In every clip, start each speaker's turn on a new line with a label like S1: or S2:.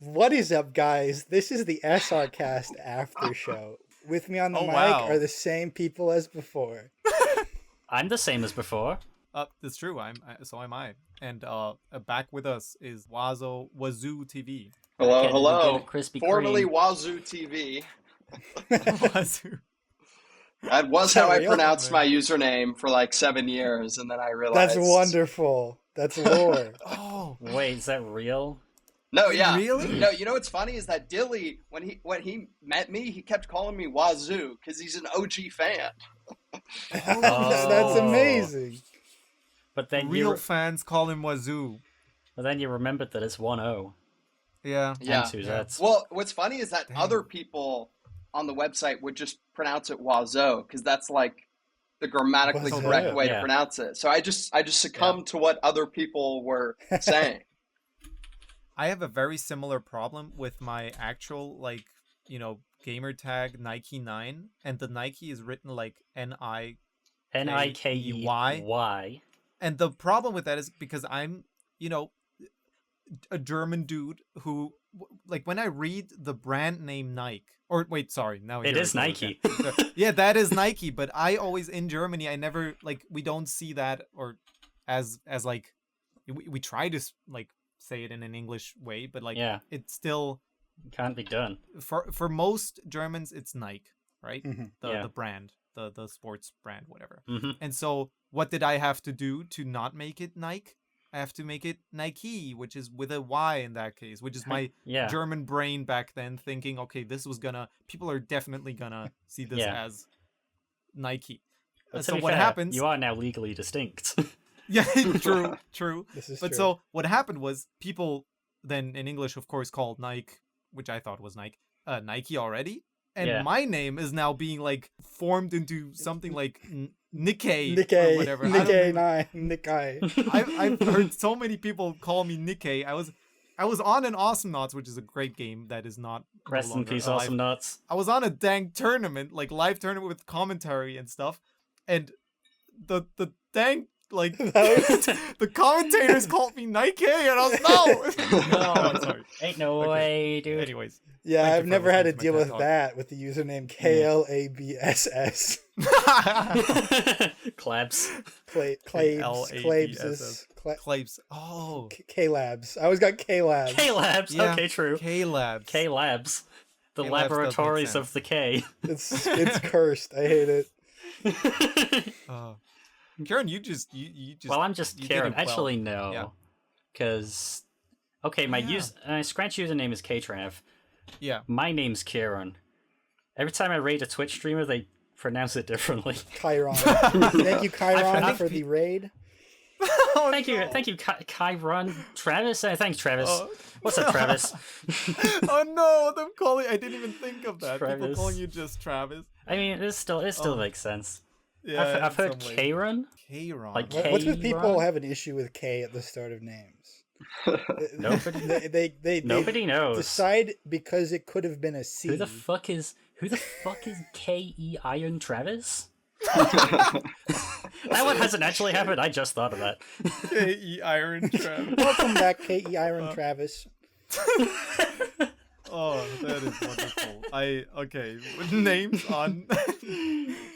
S1: What is up, guys? This is the SRCast Aftershow. With me on the mic
S2: Wow.
S1: are the same people as before.
S3: I'm the same as before.
S2: That's true. So am I. And back with us is Wazoo TV.
S4: Hello,
S3: Get it,
S4: hello.
S3: get it, Krispy
S4: Formerly
S3: Kreme.
S4: Wazoo TV.
S2: Wazoo.
S4: That was
S1: Is that
S4: how I
S1: real?
S4: pronounced
S2: Man.
S4: my username for like 7 years, and then I realized.
S1: That's wonderful. That's lore.
S2: Oh,
S3: Wait, is that real?
S4: No, yeah.
S2: Really?
S4: No, you know what's funny is that Dilly, when he met me, he kept calling me Wazoo because he's an OG fan.
S1: That's amazing.
S3: But then
S2: real fans call him Wazoo.
S3: you remembered that it's 1-0
S2: Yeah.
S4: Yeah.
S3: and 2 Zs.
S4: Well, what's funny is that
S2: Dang.
S4: other people on the website would just pronounce it Wazoo because that's like the grammatically
S1: Wazoo.
S4: correct way to
S3: Yeah.
S4: pronounce it. So I just succumbed to what other people were saying.
S2: I have a very similar problem with my actual, gamer tag Nike 9, and the Nike is written like Nikey.
S3: Nikey.
S2: And the problem with that is because I'm, a German dude who, like, when I read the brand name Nike, or wait, sorry, now
S3: It
S2: here
S3: is
S2: I go
S3: Nike.
S2: again. Yeah, that is Nike, but I always, in Germany, I never, we don't see that, or as we try to, say it in an English way, but,
S3: Yeah.
S2: it's still,
S3: Can't be done.
S2: for most Germans, it's Nike, right?
S1: Mhm.
S2: The brand, the sports brand, whatever.
S3: hmm
S2: And so what did I have to do to not make it Nike? I have to make it Nike, which is with a Y in that case, which is my
S3: Yeah.
S2: German brain back then thinking, okay, people are definitely gonna see this
S3: Yeah.
S2: as Nike.
S3: But to
S2: So
S3: be
S2: what
S3: fair,
S2: happens?
S3: You are now legally distinct.
S2: Yeah, true.
S1: This is
S2: But
S1: true.
S2: so what happened was people then in English, of course, called Nike, which I thought was Nike, Nike already. And
S3: Yeah.
S2: my name is now being formed into something like Nikkei or
S1: Nikkei.
S2: whatever. I don't
S1: Nikkei
S2: even-
S1: 9. Nikkei.
S2: I've heard so many people call me Nikkei. I was on an Awesome Knots, which is a great game that is not no
S3: Rest in
S2: longer
S3: peace,
S2: alive.
S3: Awesome Nuts.
S2: I was on a dang tournament, live tournament with commentary and stuff, and the dang the commentators called me Nike, and I was no, I'm sorry.
S3: Ain't no
S2: Okay.
S3: way, dude.
S2: Anyways,
S1: Yeah,
S2: Thank you
S1: I've
S2: for
S1: never had to
S2: listening to my
S1: deal
S2: TED
S1: with
S2: Talk.
S1: that with the username KLABSS.
S3: Claps.
S1: Clabes.
S2: Claves. Oh,
S1: K-Labs. I always got K-Labs.
S3: K-Labs.
S2: Yeah.
S3: Okay, true.
S2: K-Labs.
S3: K-Labs. The
S2: K-Labs does make
S3: laboratories
S2: sense.
S3: of the K.
S1: It's cursed. I hate it.
S2: Karen, you just
S3: Well, I'm just
S2: you did
S3: Karen.
S2: it well.
S3: Actually,
S2: Yeah.
S3: no. Because, okay, my Scratch username is Ktrav.
S2: Yeah.
S3: My name's Kieran. Every time I raid a Twitch streamer, they pronounce it differently.
S1: Chiron. Thank you, Chiron,
S3: I've-
S1: for the raid.
S3: Thank you, Kyron. Travis? Thanks, Travis.
S2: Oh.
S3: What's up, Travis?
S2: Oh no, them calling. I didn't even think of that. People
S3: Travis.
S2: calling you just Travis.
S3: I mean, it still
S2: Oh.
S3: makes sense.
S2: Yeah,
S3: I've heard
S2: some way.
S3: Karen.
S2: Kron.
S3: Like
S1: What's with people
S3: K-Ron?
S1: have an issue with K at the start of names?
S3: Nobody-
S1: They
S3: Nobody knows.
S1: decide because it could have been a C.
S3: Who the fuck is K.E. Iron Travis? That one hasn't actually happened. I just thought of that.
S2: K.E. Iron Travis.
S1: Welcome back, K.E. Iron Travis.
S2: Oh, that is wonderful. Okay. Names on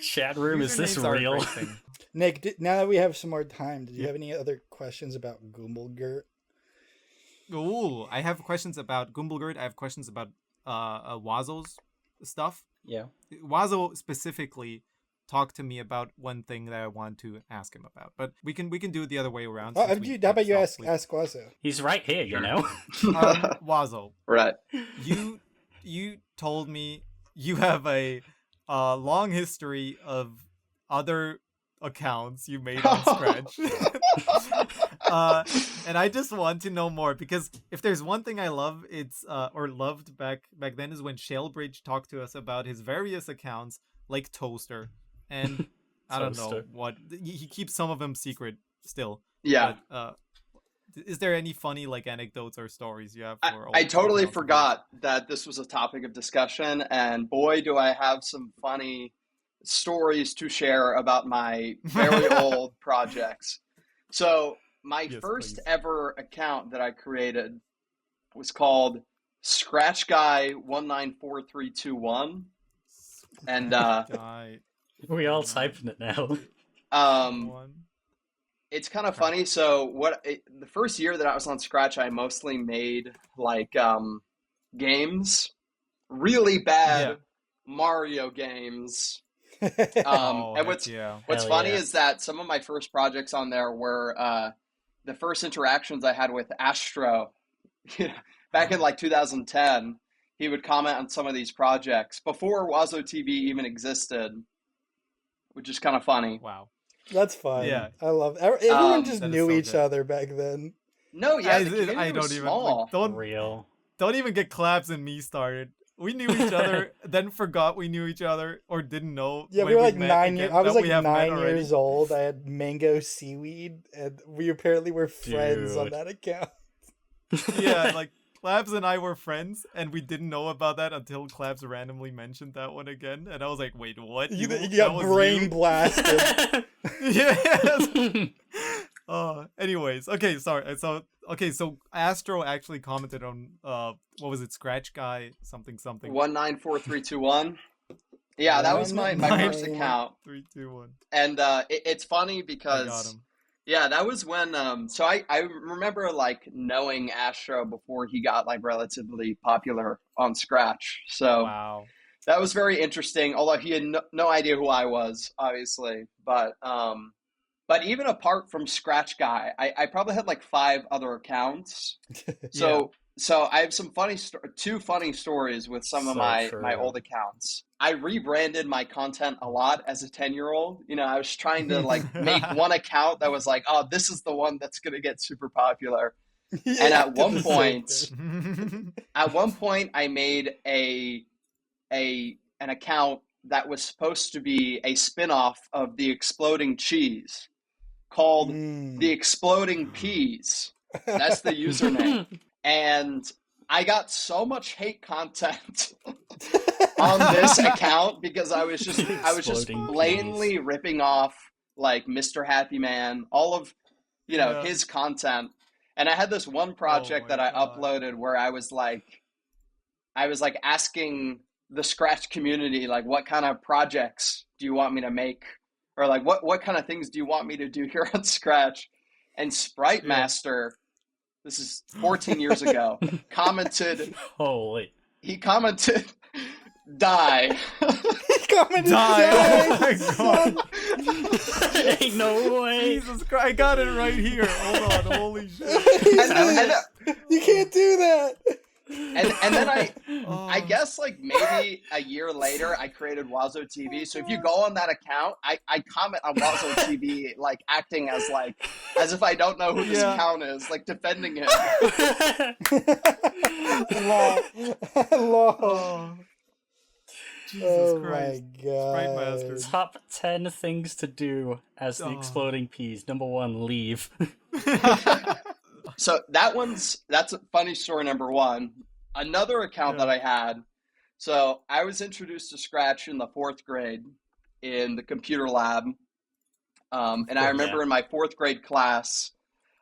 S3: Chat room, is this
S2: Usernames are a
S3: real?
S2: great thing.
S1: Nick, now that we have some more time, did you have any other questions about Gumbelgurt?
S2: Ooh, I have questions about Gumbelgurt. I have questions about Wazo's stuff.
S3: Yeah.
S2: Wazo specifically talked to me about one thing that I want to ask him about, but we can do it the other way around.
S1: Oh,
S2: since we
S1: how about you
S2: kept
S1: ask Guazo?
S3: He's right here, you know?
S2: Wazo,
S4: Right.
S2: you told me you have a long history of other accounts you made on Scratch. And I just want to know more, because if there's one thing I love, it's or loved back then, is when Shalebridge talked to us about his various accounts, like Toaster, and I don't know
S3: Toaster.
S2: what he keeps some of them secret still.
S4: Yeah.
S2: But, is there any funny anecdotes or stories you have for?
S4: I
S2: old
S4: totally
S2: accounts of
S4: forgot that this was a topic of discussion, and boy, do I have some funny stories to share about my very old projects. So my
S2: Yes,
S4: first
S2: please.
S4: ever account that I created was called Scratch Guy 194321, and
S2: Guy
S3: We all typing it now.
S2: one.
S4: it's kind of funny. So the first year that I was on Scratch, I mostly made like games, really bad Mario games. And what's
S3: Hell
S4: funny
S3: yeah.
S4: is that some of my first projects on there were the first interactions I had with Astro. Back in like 2010, he would comment on some of these projects before Wazo TV even existed, which is kind of funny.
S2: Wow.
S1: That's fun.
S2: Yeah.
S1: I love everyone just
S2: That is
S1: knew
S2: so
S1: each
S2: good.
S1: other back then.
S4: No, yeah, the community
S2: I
S4: was
S2: don't even
S4: small.
S2: like,
S3: Real.
S2: don't even get Claps and me started. We knew each other, then forgot we knew each other, or didn't know.
S1: Yeah,
S2: when
S1: we were like
S2: met
S1: 9 years.
S2: again
S1: I was
S2: that
S1: like
S2: we have met
S1: 9
S2: already.
S1: years old. I had mango seaweed, and we apparently were friends on
S3: Dude.
S1: that account.
S2: Yeah, like Claps and I were friends, and we didn't know about that until Claps randomly mentioned that one again, and I was like, "Wait, what?
S1: You
S2: that
S1: got
S2: was
S1: brain
S2: you?"
S1: blasted.
S2: Yes. Anyways, okay, sorry. So Astro actually commented on what was it, Scratch Guy something
S4: 194321. Yeah, that was my first account.
S2: 3, 2, 1.
S4: And it's funny
S2: I got
S4: because
S2: him.
S4: yeah, that was when so I remember like knowing Astro before he got like relatively popular on Scratch. So
S2: Wow.
S4: that was very interesting, although he had no idea who I was, obviously. But even apart from Scratch Guy, I probably had like 5 other accounts. So I have some two funny stories with some of
S3: So
S4: my
S3: true.
S4: old accounts. I rebranded my content a lot as a 10-year-old. You know, I was trying to like make one account that was like, oh, this is the one that's going to get super popular.
S1: Yeah,
S4: And
S1: I
S4: at
S1: did
S4: one
S1: the same
S4: point, I made an account that was supposed to be a spin-off of the Exploding Cheese called the Exploding Peas. That's the username. And I got so much hate content on this account because I was just
S3: Exploding
S4: blatantly ripping off like Mr. Happy Man, all of his content. And I had this one project that I uploaded where I was like asking the Scratch community, like, what kind of projects do you want me to make? Or like, what kind of things do you want me to do here on Scratch? And Sprite Master, this is 14 years ago, commented.
S3: Holy.
S4: He commented, die.
S1: He commented,
S2: Die. Oh my
S1: son.
S3: God. Ain't no way.
S2: Jesus Christ, I got it right here. Hold on, holy shit.
S1: You can't do that.
S4: And then I guess like maybe a year later I created Wazo TV. So if you go on that account, I comment on Wazo TV like acting as if I don't know who this account is, like defending him.
S1: Lol.
S2: Jesus Christ.
S1: My God.
S2: Sprite Master.
S3: Top 10 things to do as the Exploding Peas. Number 1, leave.
S4: So that's a funny story number 1. Another account that I had. So I was introduced to Scratch in the 4th grade in the computer lab. And I remember in my 4th grade class,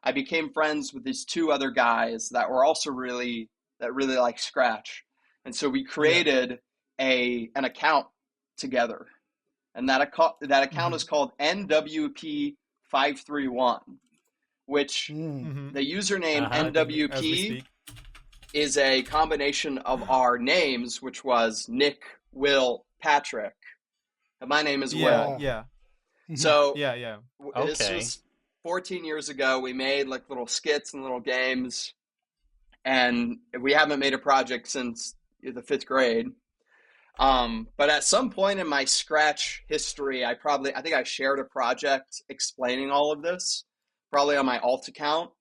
S4: I became friends with these 2 other guys that were also really like Scratch. And so we created an account together. And that account is called NWP531, which the username NWP is a combination of our names, which was Nick, Will, Patrick. And my name is Will.
S2: Yeah.
S4: So this
S3: Okay.
S4: was 14 years ago. We made like little skits and little games, and we haven't made a project since the 5th grade. But at some point in my Scratch history, I think I shared a project explaining all of this, probably on my alt account,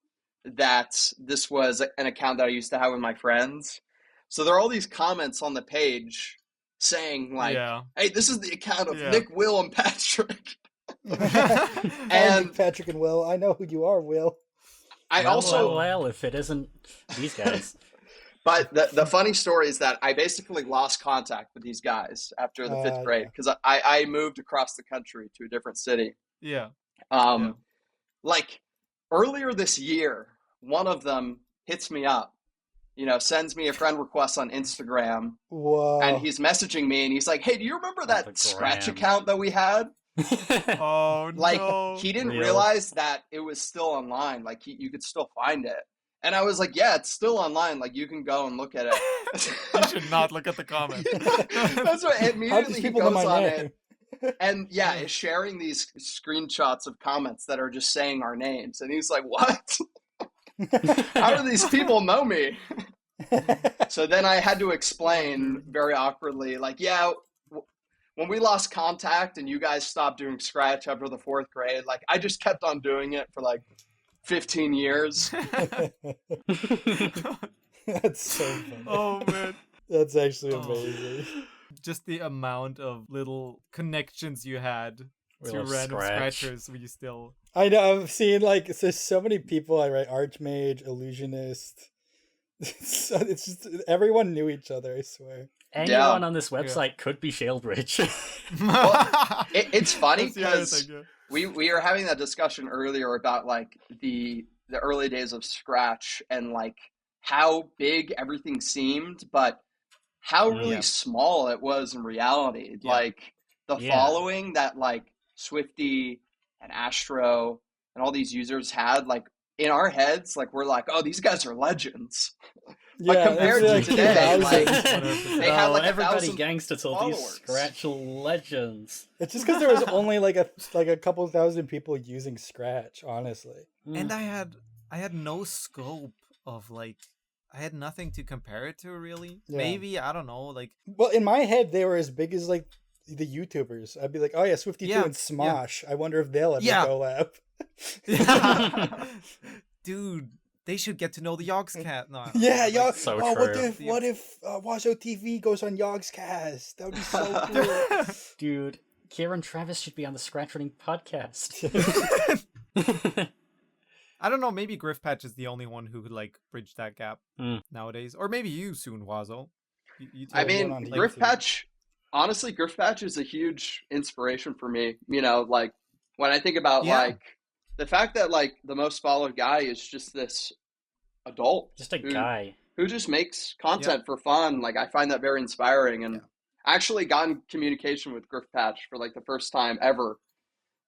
S4: that this was an account that I used to have with my friends. So there are all these comments on the page saying like, hey, this is the account of Nick, Will, and Patrick.
S1: And Patrick and Will, I know who you are, Will.
S3: Well, if it isn't these guys.
S4: But the funny story is that I basically lost contact with these guys after the 5th grade because I moved across the country to a different city. Like earlier this year, one of them hits me up sends me a friend request on Instagram,
S1: Whoa.
S4: and he's messaging me, and he's like, "Hey, do you remember
S3: the
S4: that Scratch
S3: gram.
S4: account that we had?"
S2: Oh
S4: Like,
S2: no.
S4: he didn't
S3: Real.
S4: realize that it was still online. Like, you could still find it. And I was like, yeah, it's still online. Like, you can go and look at it.
S2: You should not look at the comments.
S4: That's what
S1: How
S4: immediately
S1: these
S4: he
S1: people know
S4: goes
S1: my
S4: on
S1: name?
S4: it. And yeah, is sharing these screenshots of comments that are just saying our names. And he's like, what? How do these people know me? So then I had to explain very awkwardly, like, yeah, when we lost contact and you guys stopped doing Scratch after the 4th grade, like, I just kept on doing it for like 15 years.
S1: That's so funny.
S2: Oh man.
S1: That's actually
S2: Oh.
S1: amazing.
S2: Just the amount of little connections you had
S3: We
S2: to
S3: love
S2: random
S3: Scratch.
S2: scratchers we still.
S1: I know, I've seen like there's so many people I write Archmage, Illusionist. It's just everyone knew each other, I swear.
S3: Anyone on this website could be Shalebridge.
S4: It's funny
S2: That's the other
S4: because
S2: thing, yeah.
S4: we were having that discussion earlier about like the early days of Scratch and like how big everything seemed, but how really
S2: Yeah.
S4: small it was in reality.
S2: Yeah.
S4: Like the
S3: Yeah.
S4: following that like Swifty and Astro and all these users had, like in our heads, like we're like, oh, these guys are legends.
S1: Yeah,
S4: compared
S1: it's
S4: to
S1: like
S4: today,
S1: 2000.
S4: like, they had like
S3: everybody
S4: 1,000
S3: gangster told these
S4: followers.
S3: Scratch legends.
S1: It's just because there was only like a couple thousand people using Scratch, honestly.
S2: And I had no scope of like I had nothing to compare it to really.
S1: Yeah.
S2: Maybe, I don't know, like
S1: Well, in my head, they were as big as like the YouTubers. I'd be like, oh yeah, Swifty 2
S2: Yeah,
S1: and Smosh. I wonder if they'll ever
S2: Yeah.
S1: collab.
S2: dude, they should get to know the Yogscat. No,
S1: Yeah, yo.
S3: So
S1: Oh,
S3: true.
S1: what if Wazo TV goes on Yogscast? That would be so cool.
S3: Dude, Kieran Travis should be on the ScratchRunning podcast.
S2: I don't know, maybe Griffpatch is the only one who could like bridge that gap
S3: Mm.
S2: nowadays. Or maybe you soon, Wazo. You
S4: I
S2: too.
S1: Yeah,
S4: mean,
S1: on YouTube.
S4: Griffpatch, honestly, Griffpatch is a huge inspiration for me. Like when I think about
S2: Yeah.
S4: like the fact that like the most followed guy is just this adult,
S3: Just a guy.
S4: who just makes content for fun. Like I find that very inspiring, and I actually got in communication with Griffpatch for like the first time ever,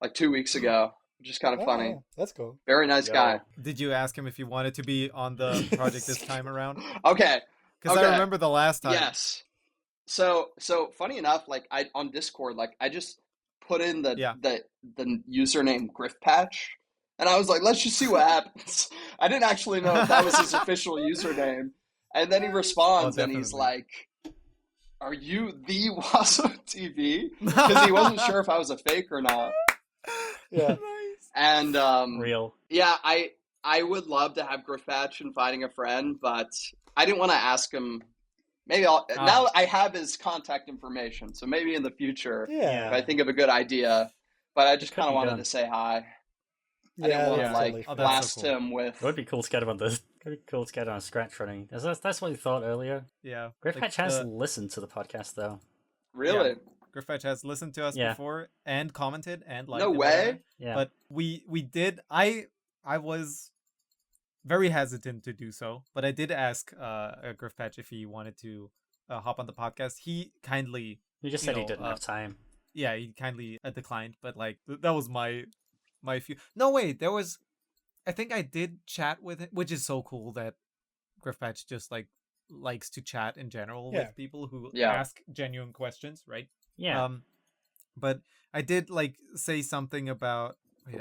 S4: like 2 weeks ago, which is kind of
S1: Oh,
S4: funny.
S1: yeah, that's cool.
S4: Very nice
S3: Yo.
S4: guy.
S2: Did you ask him if he wanted to be on the project this time around?
S4: Okay.
S2: Because I remember the last time.
S4: Yes. So funny enough, like I on Discord, like I just put in the username Griffpatch, and I was like, let's just see what happens. I didn't actually know if that was his official username, and then he responds and he's
S2: definitely.
S4: like, "Are you the Wazo TV?" Because he wasn't sure if I was a fake or not.
S1: Yeah.
S4: And
S3: Real.
S4: yeah, I would love to have Griffpatch in Finding a Friend, but I didn't want to ask him. Maybe now I have his contact information, so maybe in the future,
S1: Yeah.
S4: if I think of a good idea. But I just
S3: Could
S4: kind of
S3: be
S4: wanted
S3: done.
S4: to say hi. I
S1: Yeah,
S4: didn't want to
S1: that's
S4: like
S1: totally
S2: Oh,
S1: fair.
S2: that's
S4: blast
S2: so cool.
S4: him with.
S3: It would be cool to get him on the. Could be cool to get on ScratchRunning. That's what we thought earlier.
S2: Yeah.
S3: Griffpatch has listened to the podcast though.
S4: Really?
S2: Yeah. Griffpatch has listened to us
S3: Yeah.
S2: before and commented and liked
S4: No
S2: and
S4: way.
S2: whatever.
S3: Yeah.
S2: But we did. I was very hesitant to do so, but I did ask Griffpatch if he wanted to hop on the podcast. He kindly,
S3: He just
S2: you
S3: said he
S2: know,
S3: didn't have time.
S2: yeah, he kindly declined. But like that was my few. No, wait, there was. I think I did chat with him, which is so cool that Griffpatch just like likes to chat in general
S1: Yeah.
S2: with people who
S4: Yeah.
S2: ask genuine questions, right?
S3: Yeah.
S2: But I did like say something about. Wait,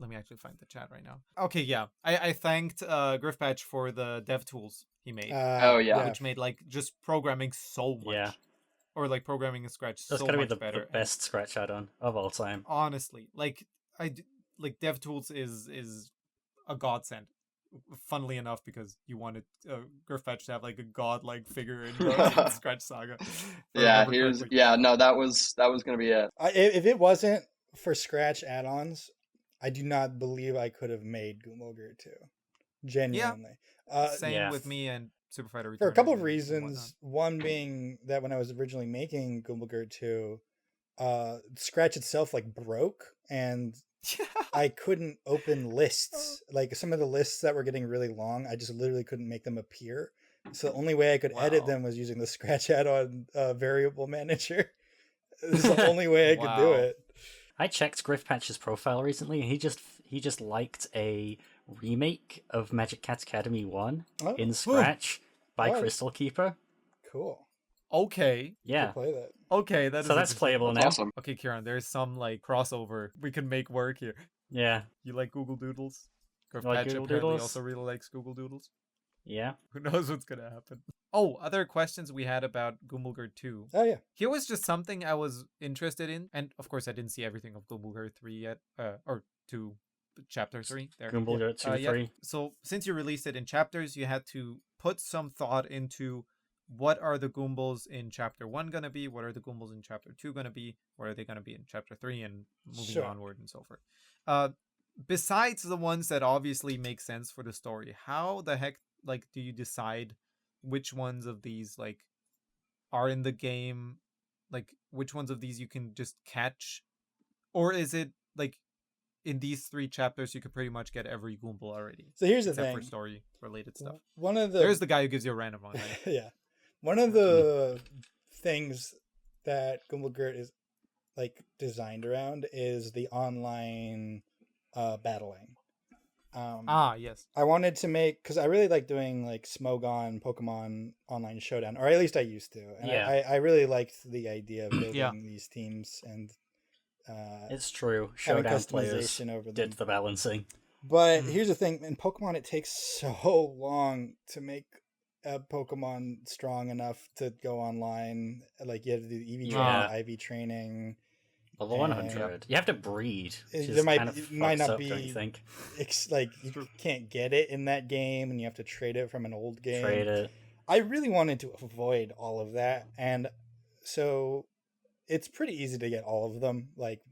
S2: let me actually find the chat right now. Okay, yeah, I thanked Griffpatch for the dev tools he made,
S4: Oh, yeah.
S2: which made like just programming so much,
S3: Yeah.
S2: or like programming in Scratch
S3: That's
S2: so
S3: gotta be
S2: much
S3: the
S2: better. And
S3: best Scratch add-on of all time.
S2: honestly, like like DevTools is a godsend. Funnily enough, because you wanted Griffpatch to have like a godlike figure in the Scratch Saga. if I
S4: Yeah,
S2: remember
S4: here's
S2: correctly.
S4: yeah. No, that was gonna be it.
S1: If it wasn't for Scratch add-ons, I do not believe I could have made Gumogurt 2. Genuinely.
S2: Same
S3: Yeah.
S2: with me and Super Fighter
S1: For a
S2: Returning
S1: couple of
S2: and
S1: reasons. One being that when I was originally making Gumogurt 2, Scratch itself like broke, and
S2: whatnot.
S1: I couldn't open lists. Like some of the lists that were getting really long, I just literally couldn't make them appear. So the only way I could edit
S2: Wow.
S1: them was using the Scratch add-on variable manager. This is the only way I could do
S2: Wow.
S1: it.
S3: I checked Griffpatch's profile recently, and he just liked a remake of Magic Cat Academy 1
S1: Oh,
S3: in Scratch by
S1: Oh.
S3: Crystal Keeper.
S1: cool.
S2: Okay.
S3: Yeah.
S1: Could play that.
S2: Okay, that is
S3: So that's
S2: interesting.
S3: playable
S4: That's
S3: now.
S4: awesome.
S2: Okay, Kieran, there's some like crossover we can make work here.
S3: Yeah.
S2: You like Google Doodles? Griff
S3: like
S2: Patch
S3: Google
S2: apparently
S3: Doodles?
S2: also really likes Google Doodles.
S3: Yeah.
S2: Who knows what's gonna happen? Oh, other questions we had about Gumbulgurt 2.
S1: Oh yeah.
S2: Here was just something I was interested in, and of course I didn't see everything of Gumbulgurt 3 yet, or 2, chapter 3. There.
S3: Gumbulgurt 2,
S2: Yeah.
S3: 3.
S2: So since you released it in chapters, you had to put some thought into what are the Goombls in chapter 1 gonna be, what are the Goombls in chapter 2 gonna be, what are they gonna be in chapter 3, and moving
S1: Sure.
S2: onward and so forth. Besides the ones that obviously make sense for the story, how the heck like do you decide which ones of these like are in the game, like which ones of these you can just catch, or is it like in these 3 chapters you could pretty much get every Goomble already,
S1: So here's the
S2: except
S1: thing.
S2: for story related stuff?
S1: One of the
S2: There's the guy who gives you a random one, right?
S1: yeah. One of the things that Gumbulgurt is like designed around is the online battling.
S2: Yes.
S1: I wanted to make, because I really like doing like Smogon Pokemon Online Showdown, or at least I used to. And
S3: Yeah.
S1: I really liked the idea of building
S2: Yeah.
S1: these teams and
S3: It's true.
S1: having
S3: Showdown players
S1: customization over them.
S3: did the balancing.
S1: But
S2: Mhm.
S1: here's the thing: in Pokemon, it takes so long to make a Pokemon strong enough to go online. Like you have to do the EV training,
S3: Yeah.
S1: IV training.
S3: Level 100. You have to breed. Which
S1: There
S3: is
S1: might-
S3: kind of
S1: it might
S3: fucks
S1: not
S3: up,
S1: be-
S3: don't you think?
S1: Like you can't get it in that game, and you have to trade it from an old game.
S3: Trade it.
S1: I really wanted to avoid all of that, and so it's pretty easy to get all of them. Like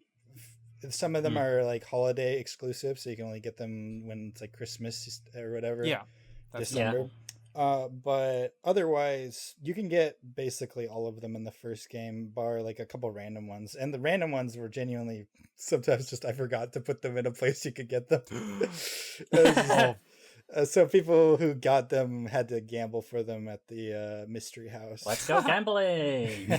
S1: some of them are like holiday exclusive, so you can only get them when it's like Christmas or whatever.
S2: Yeah. That's
S1: December. But otherwise, you can get basically all of them in the first game, bar like a couple random ones. And the random ones were genuinely sometimes just I forgot to put them in a place you could get them. So people who got them had to gamble for them at the mystery house.
S3: Let's go gambling.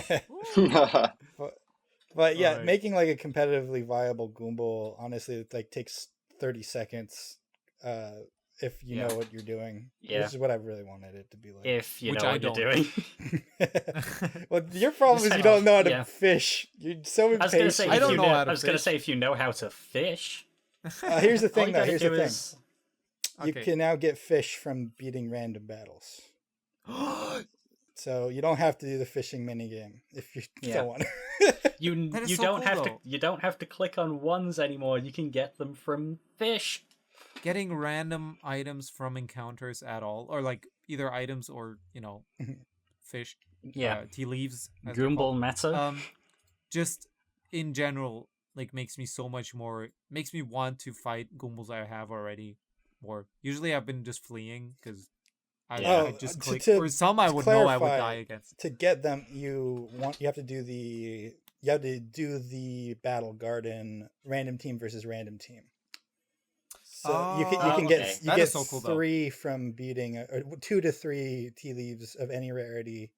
S1: But yeah,
S2: Alright.
S1: making like a competitively viable Goomble, honestly, it like takes 30 seconds if you
S2: Yeah.
S1: know what you're doing.
S3: Yeah.
S1: Which is what I really wanted it to be like.
S3: If you
S2: Which
S3: know
S2: I
S3: what you're
S2: don't.
S3: doing.
S1: Well, your problem
S3: Just
S1: is you
S3: hang
S1: don't
S3: on,
S1: know how to
S3: yeah.
S1: fish. You're so
S3: I was
S1: impatient.
S3: gonna say
S2: I
S3: if
S2: don't
S3: you
S2: know how to
S3: I was gonna
S2: fish.
S3: say if you know how to fish.
S1: Here's the
S3: all
S1: thing,
S3: you
S1: though.
S3: gotta
S1: Here's
S3: do
S1: the thing.
S3: is
S1: You
S2: Okay.
S1: can now get fish from beating random battles. So you don't have to do the fishing minigame if you
S3: Yeah.
S1: don't want to.
S2: That is
S3: you
S2: so
S3: don't
S2: cool,
S3: have
S2: though.
S3: to you don't have to click on ones anymore. You can get them from fish.
S2: Getting random items from encounters at all, or like either items or fish,
S3: Yeah.
S2: tea leaves, as they're called.
S3: Goomball meta.
S2: Just in general, like makes me makes me want to fight Goombles I have already more. Usually I've been just fleeing because I
S3: Yeah.
S2: just
S1: to-
S2: click.
S1: to-
S2: Or some I
S1: to
S2: would know I would
S1: clarify,
S2: die against.
S1: To get them, you have to do the battle garden random team versus random team. So you can
S3: okay.
S1: get
S2: That is so cool, though.
S1: 3 from beating or 2 to 3 tea leaves of any rarity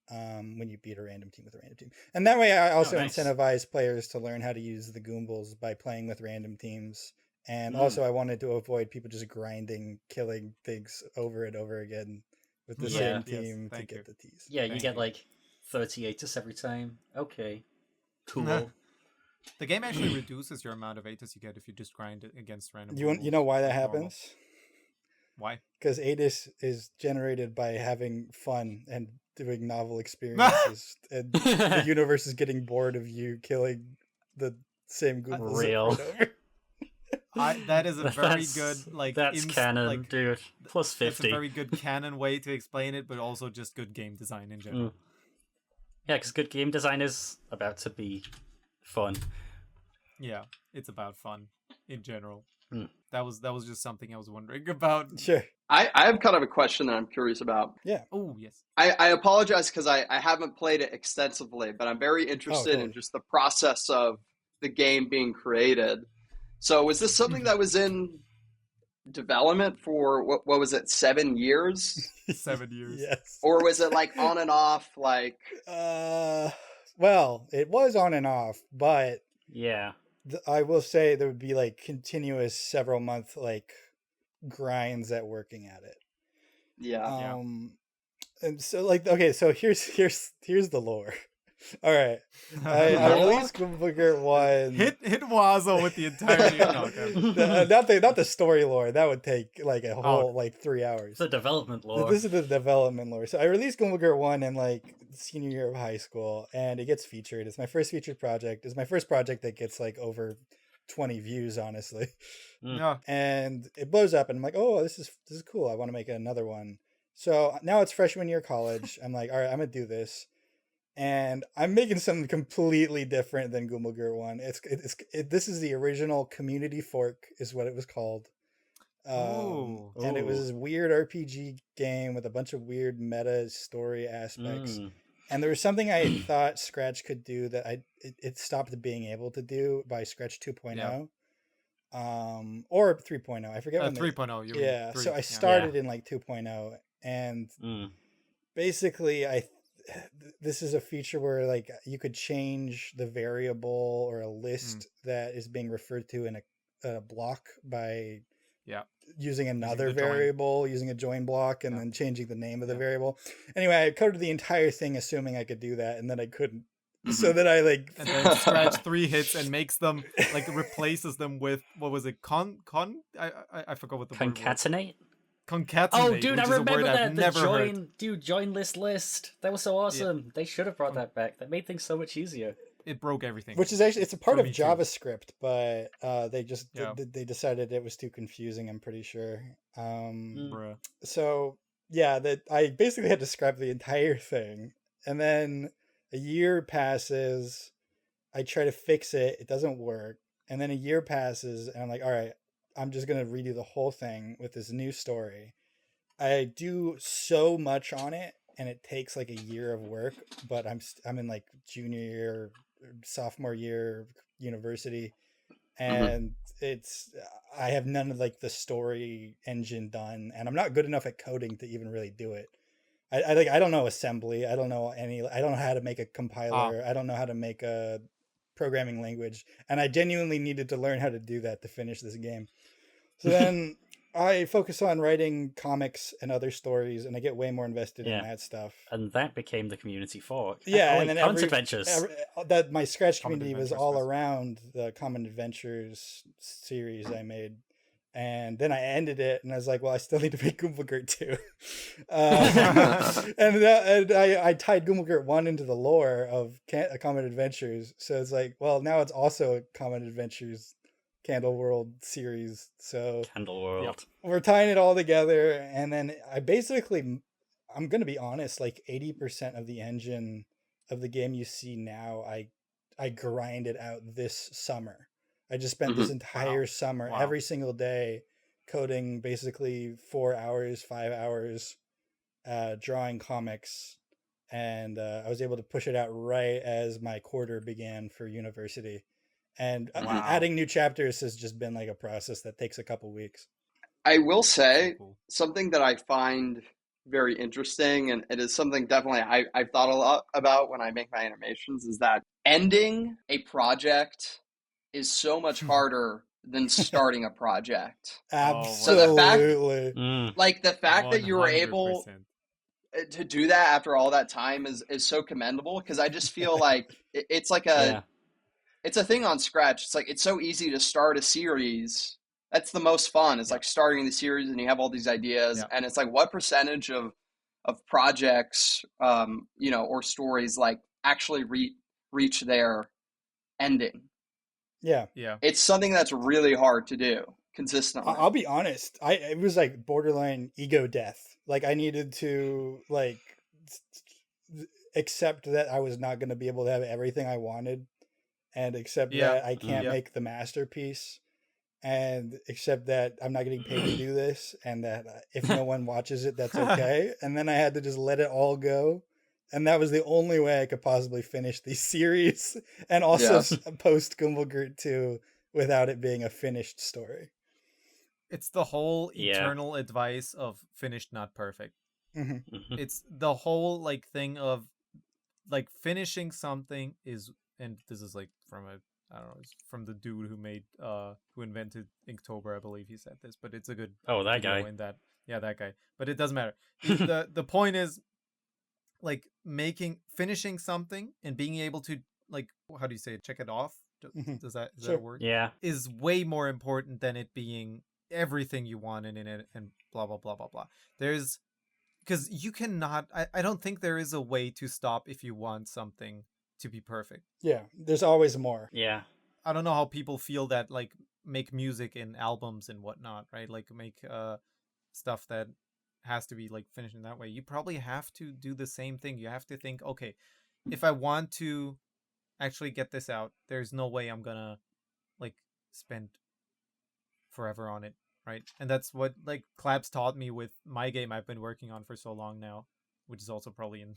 S1: when you beat a random team with a random team. And that way I also
S3: nice.
S1: incentivize players to learn how to use the Goombles by playing with random teams. And also I wanted to avoid people just grinding, killing things over and over again with the
S3: Yeah.
S1: same
S2: Yes,
S1: team to
S2: thank
S1: get
S2: you.
S1: the teas.
S3: Yeah, you
S2: Thank
S3: get
S2: you.
S3: like 30 ATIS every time. Okay. Cool.
S2: Nah. The game actually reduces your amount of ATIS you get if you just grind it against random.
S1: You
S2: Goombles
S1: know why that
S2: like normal.
S1: happens?
S2: Why?
S1: Because ATIS is generated by having fun and doing novel experiences, and the universe is getting bored of you killing the same Goombles
S3: Real.
S1: over and over.
S2: That is a very
S3: That's-
S2: good like.
S3: That's canon,
S2: like,
S3: dude. Plus
S2: That's a
S3: 50.
S2: very good canon way to explain it, but also just good game design in general.
S3: Yeah, because good game design is about to be fun.
S2: Yeah, it's about fun in general.
S3: Mm.
S2: That was just something I was wondering about.
S1: Sure.
S4: I have kind of a question that I'm curious about.
S2: Oh yes.
S4: I apologize because I haven't played it extensively, but I'm very interested in
S1: totally.
S4: just the process of the game being created. So was this something that was in development for what was it, 7 years?
S2: 7 years.
S1: Yes.
S4: Or was it like on and off? Like,
S1: Well, it was on and off, but
S3: Yeah.
S1: I will say there would be like continuous several month like grinds at working at it.
S4: yeah.
S1: And so like okay, so here's the lore. All right, I released Gumbooker 1.
S2: Hit Wazo with the entirety. No, okay.
S1: Not the story lore. That would take like a whole like 3 hours.
S3: The development lore.
S1: This is the development lore. So I released Gumbooker 1 in like senior year of high school, and it gets featured. It's my first featured project. It's my first project that gets like over 20 views, honestly.
S2: Yeah.
S1: And it blows up, and I'm like, oh, this is cool. I want to make another one. So now it's freshman year of college. I'm like, all right, I'm gonna do this. And I'm making something completely different than Gumbooker 1. This is the original Community Fork, is what it was called. And it was this weird RPG game with a bunch of weird meta story aspects. And there was something I thought Scratch could do that it stopped being able to do by Scratch 2.0. Or 3.0. I forget when
S2: 3.0.
S1: Yeah, so I started in like 2.0, and basically this is a feature where like you could change the variable or a list that is being referred to in a block by using another variable, using a join block, and then changing the name of the variable. Anyway, I coded the entire thing assuming I could do that, and then I couldn't. So that I like
S2: and then Scratch 3 hits and makes them like replaces them with what was it? I forgot what the word was.
S3: Concatenate?
S2: Concatenate.
S3: Oh, dude, I remember that. The
S2: join,
S3: join list. That was so awesome. Yeah. They should have brought that back. That made things so much easier.
S2: It broke everything.
S1: Which is actually, it's a part of JavaScript, but they just they decided it was too confusing, I'm pretty sure. So yeah, that I basically had to scrap the entire thing, and then a year passes. I try to fix it. It doesn't work, and then a year passes, and I'm like, all right, I'm just going to redo the whole thing with this new story. I do so much on it, and it takes like a year of work, but I'm in like junior year, sophomore year university, and I have none of like the story engine done, and I'm not good enough at coding to even really do it. I don't know assembly. I don't know how to make a compiler. I don't know how to make a programming language, and I genuinely needed to learn how to do that to finish this game. So then I focus on writing comics and other stories, and I get way more invested in that stuff.
S3: And that became the Community Fork.
S1: And then
S3: Common Adventures.
S1: That my Scratch community was all around the Common Adventures series I made. And then I ended it, and I was like, well, I still need to make Gumbooker 2. And I tied Gumbooker 1 into the lore of Common Adventures. So it's like, well, now it's also a Common Adventures Candle World series. So
S3: Candle World.
S1: We're tying it all together. And then I'm going to be honest, like 80% of the engine of the game you see now, I grinded out this summer. I just spent this entire summer, every single day, coding basically 4 hours, 5 hours, drawing comics. And I was able to push it out right as my quarter began for university. And adding new chapters has just been like a process that takes a couple weeks.
S4: I will say something that I find very interesting, and it is something definitely I've thought a lot about when I make my animations, is that ending a project is so much harder than starting a project.
S1: Absolutely.
S4: So the fact that you were able to do that after all that time is so commendable, because I just feel like it's like it's a thing on Scratch. It's like, it's so easy to start a series. That's the most fun. It's like starting the series and you have all these ideas, and it's like, what percentage of projects, or stories like actually reach their ending?
S1: Yeah.
S4: It's something that's really hard to do consistently.
S1: I'll be honest. It was like borderline ego death. Like I needed to like accept that I was not going to be able to have everything I wanted, and accept that I can't make the masterpiece, and accept that I'm not getting paid to do this, and that if no one watches it, that's okay. And then I had to just let it all go. And that was the only way I could possibly finish the series and also post Gumbooker 2 without it being a finished story.
S2: it's the whole
S3: Yeah.
S2: eternal advice of finished, not perfect.
S1: Mhm.
S3: Mhm.
S2: It's the whole like thing of like finishing something is, and this is like from a, I don't know, it's from the dude who invented Inktober, I believe he said this, but it's a good
S3: Oh, that
S2: video
S3: guy.
S2: in that. Yeah, that guy. But it doesn't matter. The point is like finishing something and being able to, like, how do you say it, check it off?
S1: Mhm.
S2: Is that
S1: Sure.
S2: a word?
S3: Yeah.
S2: Is way more important than it being everything you wanted in it and blah blah blah blah blah. There's, because you cannot, I don't think there is a way to stop if you want something to be perfect.
S1: Yeah, there's always more.
S3: Yeah.
S2: I don't know how people feel that like make music and albums and whatnot, right? Like make stuff that has to be like finished in that way. You probably have to do the same thing. You have to think, okay, if I want to actually get this out, there's no way I'm gonna like spend forever on it, right? And that's what like Clabs taught me with my game I've been working on for so long now, which is also probably in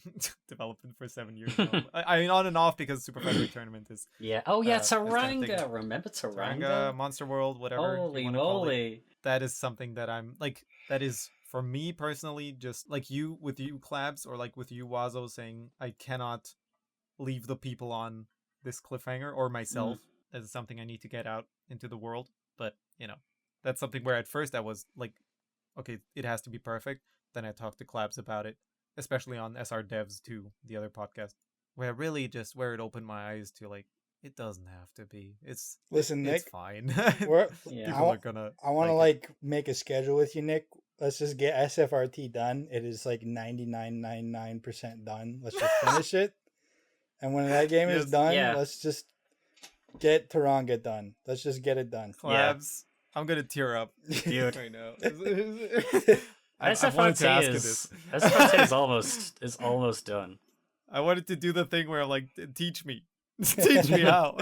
S2: development for 7 years now. I mean, on and off, because Super Fighter Tournament is
S3: Yeah. Oh yeah,
S2: this kind of thing.
S3: Taranga. Remember
S2: Taranga,
S3: Taranga?
S2: Monster World, whatever
S3: Holy
S2: you want to call it.
S3: moly.
S2: That is something that I'm like, that is for me personally, just like you with you Clabs, or like with you Wazo, saying I cannot leave the people on this cliffhanger, or myself. That is something I need to get out into the world. But you know, that's something where at first I was like, okay, it has to be perfect. Then I talked to Clabs about it, especially on SR Devs 2, the other podcast, where really just where it opened my eyes to like, it doesn't have to be.
S1: Listen,
S2: it's
S1: Nick,
S2: fine.
S3: Yeah.
S2: People are gonna.
S1: I want to
S2: like
S1: make a schedule with you, Nick. Let's just get SFRT done. It is like 99.99% done. Let's just finish it. And when that game is
S2: Yes.
S1: done,
S3: Yeah.
S1: let's just get Taranga done. Let's just get it done.
S2: Clabs. I'm gonna tear up
S3: Dude.
S2: right now. I've wanted to ask you this.
S3: SFRT is almost done.
S2: I wanted to do the thing where I'm like, teach me, teach me how.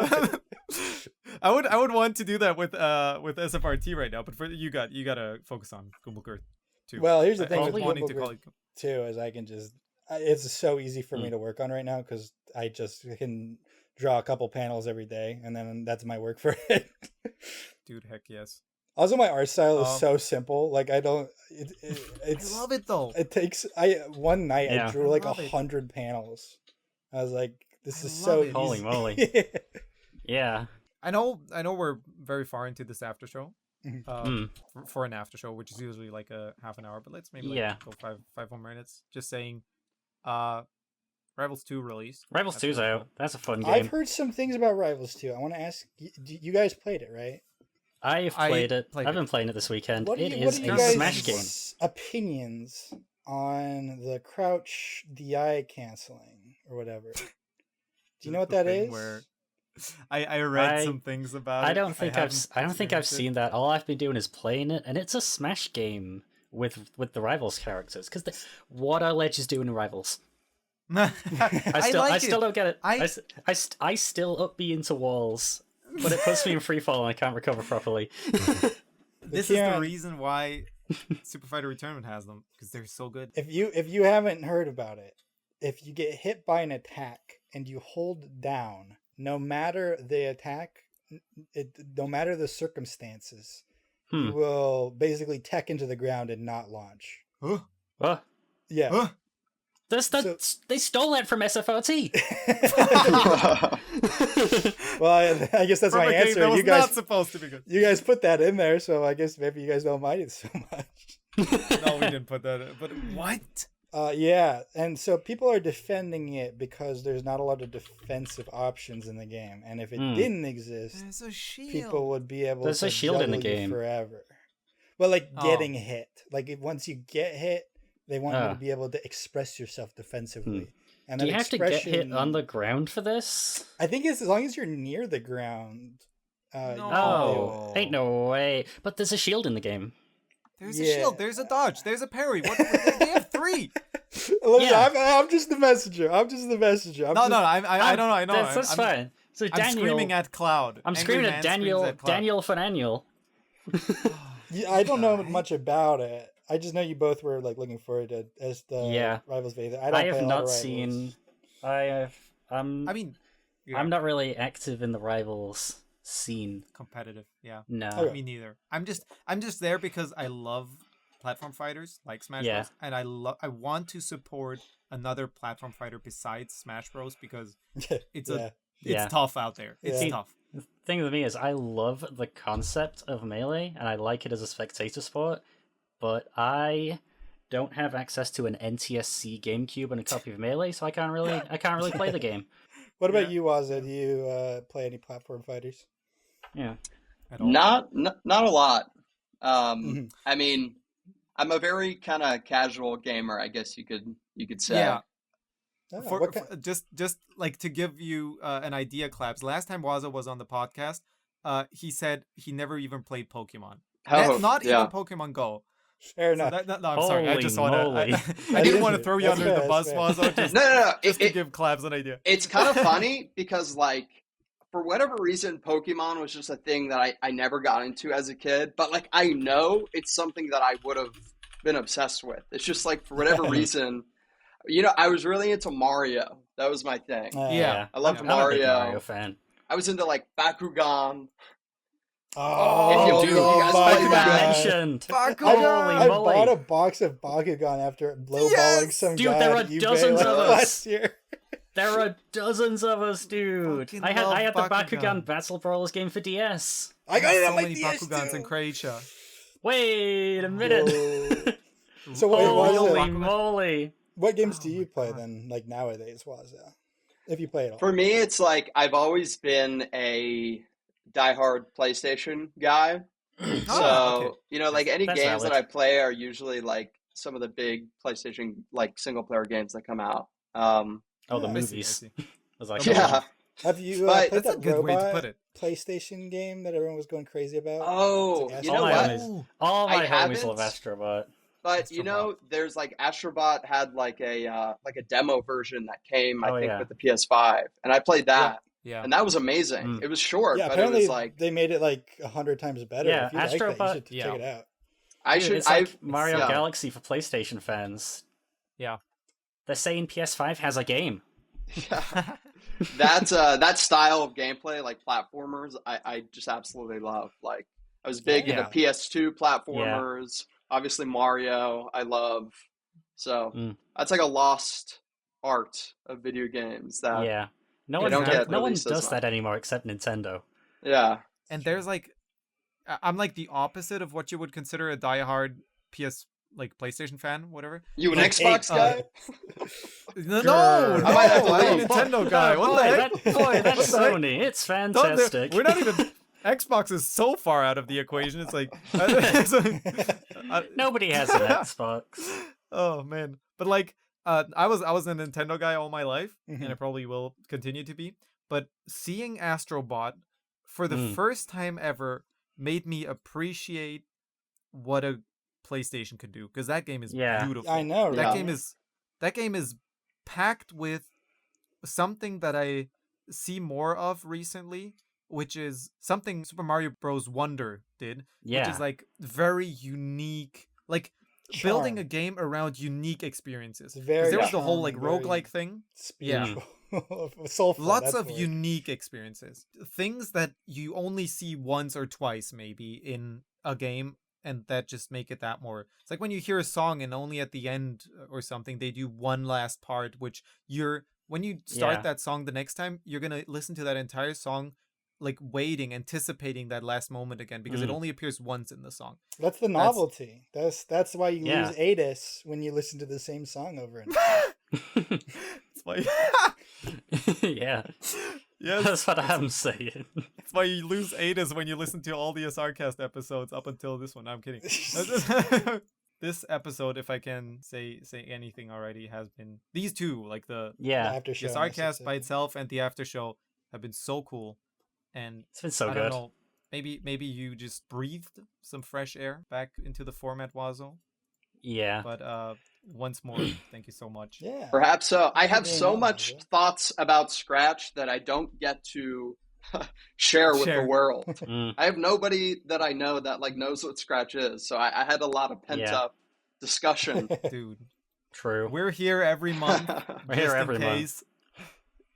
S2: I would want to do that with SFRT right now, but for you gotta focus on Gumbulkur too.
S1: Well, here's the thing
S2: I
S1: with
S2: was wanting to
S1: Gumbulkur
S2: call it.
S1: too, is I can just it's so easy for me to work on right now because I just can draw a couple panels every day, and then that's my work for it.
S2: Dude, heck yes.
S1: Also, my art style is so simple. Like I don't. It's,
S2: I love it though.
S1: It takes. One night I drew like 100 panels. I was like, this is so easy.
S3: Holy moly. Yeah.
S2: I know we're very far into this after show.
S1: Mhm.
S2: For an after show, which is usually like a half an hour, but let's maybe go five more minutes. Just saying, Rivals 2 released.
S3: Rivals 2's out. That's a fun game.
S1: I've heard some things about Rivals 2. I want to ask you guys played it, right?
S3: I've played it. I've been playing it this weekend. It is a Smash game.
S1: Opinions on the crouch DI canceling or whatever? Do you know what that is?
S2: Where I read some things about it.
S3: I don't think I've seen that. All I've been doing is playing it, and it's a Smash game with the Rivals characters. Because what are Ledges doing in Rivals? I still don't get it. I still up B into walls, but it puts me in free fall and I can't recover properly.
S2: This is the reason why Super Fighter Returnment has them, because they're so good.
S1: If you haven't heard about it, if you get hit by an attack and you hold down, no matter the attack, no matter the circumstances, you will basically tech into the ground and not launch.
S2: Huh?
S1: Yeah.
S2: Huh?
S3: They stole that from SFRT.
S1: Well, I guess that's my answer.
S2: That was
S1: you guys
S2: not supposed to be good.
S1: You guys put that in there, so I guess maybe you guys don't mind it so much.
S2: No, we didn't put that in. But what?
S1: Yeah, and so people are defending it because there's not a lot of defensive options in the game, and if it didn't exist,
S2: there's a shield.
S1: People would be able
S3: there's
S1: to
S3: a shield in the
S1: juggle you
S3: game
S1: forever. Well, like getting hit, like once you get hit, they want you to be able to express yourself defensively. And
S3: do you have to get hit on the ground for this?
S1: I think it's as long as you're near the ground.
S3: No, ain't no way. But there's a shield in the game.
S2: There's a shield. There's a dodge. There's a parry. What? They have 3.
S1: Listen, I'm just the messenger. I don't know.
S2: I know.
S3: That's fine. So Daniel,
S2: I'm screaming at Cloud.
S3: I'm screaming at Daniel. Daniel for Daniel.
S1: Yeah, I don't know much about it. I just know you both were like looking forward to as the Rivals phase. I have not seen.
S3: I'm not really active in the Rivals. scene.
S2: Competitive, yeah.
S3: No.
S1: Okay.
S2: Me neither. I'm just there because I love platform fighters like Smash
S3: Yeah.
S2: Bros. And I want to support another platform fighter besides Smash Bros. Because it's tough out there. It's tough.
S3: The thing with me is I love the concept of Melee, and I like it as a spectator sport, but I don't have access to an NTSC GameCube and a copy of Melee, so I can't really play the game.
S1: What about you, Wazza? Do you play any platform fighters?
S3: Yeah.
S2: At all.
S4: Not a lot.
S1: Mhm.
S4: I mean, I'm a very kind of casual gamer, I guess you could say.
S2: Yeah.
S1: Oh,
S2: For
S1: what kind-
S2: just like to give you an idea, Claps. Last time Waza was on the podcast, he said he never even played Pokemon.
S4: Oh,
S2: Not
S4: yeah.
S2: even Pokemon Go.
S1: Fair
S2: So
S1: enough.
S2: no, I'm sorry. I
S3: Holy
S2: just want
S3: moly.
S2: to. I didn't want to throw you
S1: That's
S2: under
S1: fair,
S2: the bus,
S1: that's fair.
S2: Waza. Just,
S4: No.
S2: just to give Claps an idea.
S4: It's kind of funny because, like, for whatever reason, Pokemon was just a thing that I never got into as a kid. But, like, I know it's something that I would have been obsessed with. It's just, like, for whatever reason, I was really into Mario. That was my thing.
S2: Yeah.
S4: I loved
S3: I'm a big
S4: Mario.
S3: Mario fan.
S4: I was into, like, Bakugan.
S1: Oh,
S4: If you
S1: love
S4: guys play
S1: Bakugan.
S4: that.
S3: Mentioned.
S2: Bakugan!
S1: I
S3: Holy
S1: bought a
S3: moly.
S1: box of Bakugan after lowballing
S2: Yes!
S1: some
S3: Dude,
S1: guy
S3: there
S1: at
S3: are
S1: eBay
S3: dozens of us.
S1: last year.
S3: There are dozens of us, dude.
S2: Fucking
S3: I
S2: love
S3: had the
S2: Bakugan.
S3: Bakugan Battle Brawlers game for DS.
S1: I got it
S2: so
S1: on my
S2: many
S1: DS
S2: Bakugans
S1: too.
S2: in Croatia.
S3: Wait a minute.
S1: Whoa. So wait,
S3: Holy
S1: Wazza,
S3: moly.
S1: what games do
S2: Oh
S1: you
S2: my
S1: play
S2: God.
S1: then, like nowadays, Wazza? If you play at all.
S4: For me, it's like I've always been a diehard PlayStation guy. So,
S2: okay.
S4: like any
S3: That's
S4: games
S3: valid.
S4: that I play are usually like some of the big PlayStation like single player games that come out.
S3: Oh, the
S1: Yeah, I
S3: movies.
S2: see.
S3: I was like,
S4: Yeah.
S1: Have you
S4: But
S1: played
S2: That's a
S1: that
S2: good way to
S1: robot
S2: put it.
S1: PlayStation game that everyone was going crazy about?
S4: Oh,
S1: It's like
S4: you
S3: all
S4: know
S3: my
S4: what?
S3: homies, all
S4: I
S3: my homies love
S4: haven't.
S3: Astrobot.
S4: But
S2: Astrobot.
S4: there's like Astrobot had like a demo version that came, I
S3: Oh,
S4: think,
S3: yeah.
S4: with the PS5, and I played that,
S2: Yeah.
S4: and that was amazing.
S3: Mm.
S4: It was short,
S1: Yeah,
S4: but it
S1: apparently
S4: was like
S1: they made it like 100 times better.
S3: Yeah,
S1: if you like that, you
S3: Astrobot-
S1: should
S2: yeah.
S1: check it out.
S3: Dude, it's like Mario
S4: yeah.
S3: Galaxy for PlayStation fans.
S2: Yeah.
S3: They're saying PS5 has a game.
S4: Yeah. That style of gameplay, like platformers, I just absolutely love. Like I was big
S2: Yeah.
S4: into PS2 platformers. Obviously Mario, I love. So
S3: Mm.
S4: that's like a lost art of video games. That
S3: Yeah. No
S4: They
S3: one,
S4: don't get
S3: no one
S4: released as
S3: does that
S4: much.
S3: anymore except Nintendo.
S4: yeah.
S2: And there's like, I'm like the opposite of what you would consider a diehard PlayStation fan, whatever.
S4: You an
S1: Like,
S4: Xbox
S1: hey,
S4: guy?
S2: No,
S3: Grr.
S4: I might have to
S2: I'm a
S4: leave.
S2: Nintendo guy. What the heck?
S3: Boy, that's
S2: What the heck?
S3: Sony. It's
S2: Don't-
S3: fantastic.
S2: We're not even. Xbox is so far out of the equation. It's like,
S3: Nobody has an Xbox.
S2: Oh man, but like, I was a Nintendo guy all my life, and
S1: Mhm.
S2: I probably will continue to be. But seeing Astrobot for the
S3: Mm.
S2: first time ever made me appreciate what a PlayStation could do, because that game is
S3: Yeah.
S2: beautiful.
S1: I know,
S2: That
S1: right?
S2: game is packed with something that I see more of recently, which is something Super Mario Bros. Wonder did,
S3: Yeah.
S2: which is like very unique, like building a
S1: Charm.
S2: game around unique experiences.
S1: It's
S2: 'Cause
S1: very
S2: there was the whole like
S1: charming, very
S2: roguelike thing.
S1: spiritual. Soulful,
S2: Lots
S1: that's
S2: of
S1: the word.
S2: unique experiences. Things that you only see once or twice maybe in a game, and that just make it that more. It's like when you hear a song and only at the end or something they do one last part, which when you start
S3: Yeah.
S2: that song the next time, you're going to listen to that entire song like waiting, anticipating that last moment again, because it
S3: Mm.
S2: only appears once in the song.
S1: That's the novelty. That's why you
S3: Yeah.
S1: lose ADIS when you listen to the same song over and over.
S2: That's why
S3: Yeah.
S2: Yes,
S3: That's what I'm saying.
S2: that's why you lose ADAs when you listen to all the SRCast episodes up until this one. No, I'm kidding. This episode, if I can say anything already, has been these two, like the
S3: Yeah.
S1: After
S2: the
S1: show,
S2: SRCast by itself and the Aftershow, have been so cool. And
S3: It's been so
S2: I
S3: good.
S2: don't know, maybe you just breathed some fresh air back into the format, Wazo.
S3: Yeah.
S2: But once more, thank you so much.
S1: Yeah.
S4: Perhaps so. I have
S1: Yeah,
S4: so
S1: no,
S4: much
S1: yeah.
S4: thoughts about Scratch that I don't get to share with
S2: Share.
S4: the world.
S3: Mm.
S4: I have nobody that I know that like knows what Scratch is, so I had a lot of pent up discussion.
S2: Dude,
S3: True.
S2: we're here every month.
S3: We're here
S2: just
S3: every
S2: in
S3: month.
S2: case,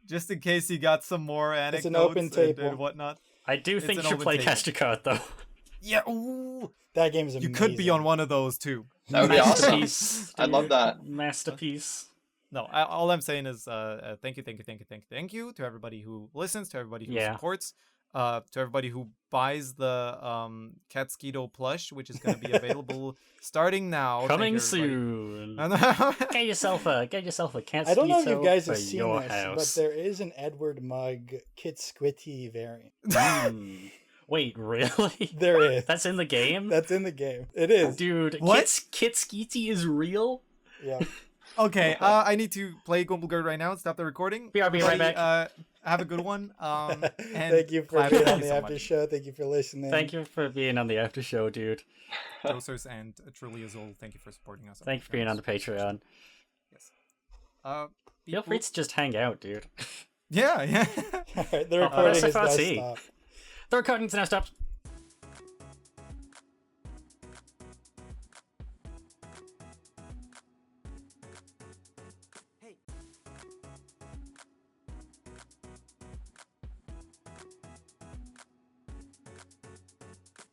S2: just in case you got some more
S1: It's
S2: anecdotes
S1: an open
S2: and
S1: table.
S2: whatnot.
S3: I do think
S2: an
S3: you should
S2: open
S3: play
S2: table.
S3: Cast Your Card, though.
S2: Yeah, ooh.
S1: That game is amazing.
S2: You could be on one of those too.
S4: That would be awesome.
S3: Masterpiece.
S4: I'd love
S3: dude.
S4: that.
S3: Masterpiece.
S2: No, all I'm saying is thank you to everybody who listens, to everybody who supports, to everybody who buys the Catskeeto plush, which is going to be available starting now.
S3: Coming soon. Get yourself a Catskeeto.
S1: I don't know if you guys have seen
S3: your
S1: this,
S3: house.
S1: but there is an Edward Mug Kit Squitty variant.
S3: Wait, really?
S1: There is.
S3: That's in the game?
S1: That's in the game. It is.
S3: Dude,
S2: What?
S3: Kit Skeety is real?
S1: Yeah.
S2: Okay, I need to play Gumblegird right now and stop the recording.
S3: I'll be right back.
S2: Have a good one. And
S1: Thank you for
S2: Clive,
S1: being
S2: thank
S1: on
S2: you
S1: the
S2: so
S1: after
S2: much.
S1: show. Thank you for listening.
S3: Thank you for being on the after show, dude.
S2: Dosers and Truly Azul, thank you for supporting us.
S3: Thank you for being on the Patreon.
S2: Yes.
S3: Feel free to just hang out, dude.
S2: Yeah.
S1: All right, the recording is now
S3: SFRC.
S1: stopped.
S3: The recording's now stopped.